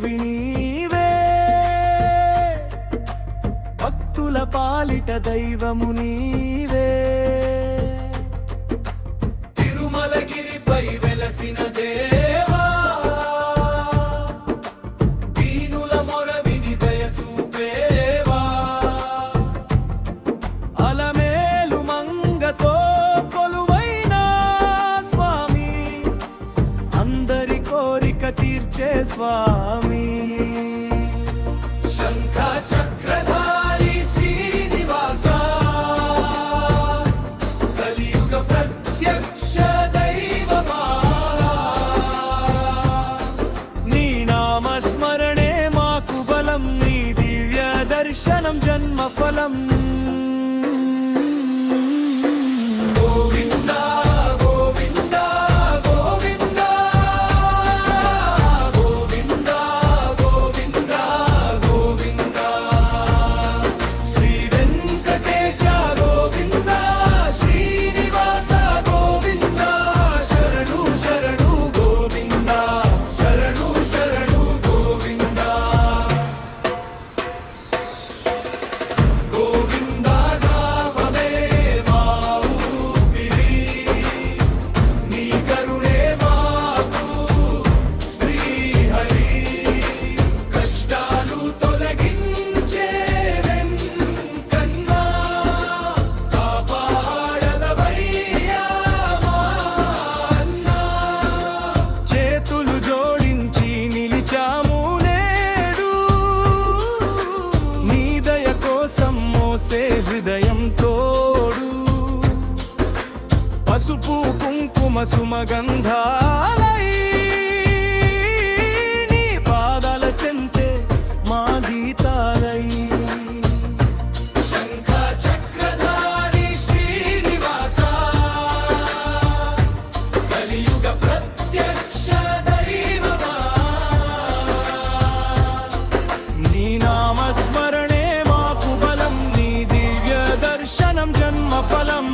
తండ్రివి నీవే, భక్తుల పాలిట దైవము నీవే. తిరుమలగిరిపై వెలసిన దేవా, దీనుల మొర విని దయ చూపేవా. అలమేలు మంగతో కొలువైన స్వామి, అందరి కోరిక తీర్చే స్వామి. శంఖ చక్రధారి శ్రీనివాస, కలియుగ ప్రత్యక్ష దైవమా. నీ నామస్మరణే మాకు బలం, నీ దివ్య దర్శనం జన్మ ఫలం. హృదయం తోడు, పసుపు కుంకుమ సుమగంధాలై నీ పాదాల చెంతే మా గీతాలై. శంఖ చక్రధారి శ్రీనివాస, కలియుగ ప్రత్యక్ష దైవమా. నీ నామస్మరణే మాకు బలం, నీ దివ్య దర్శనం జన్మ ఫలం.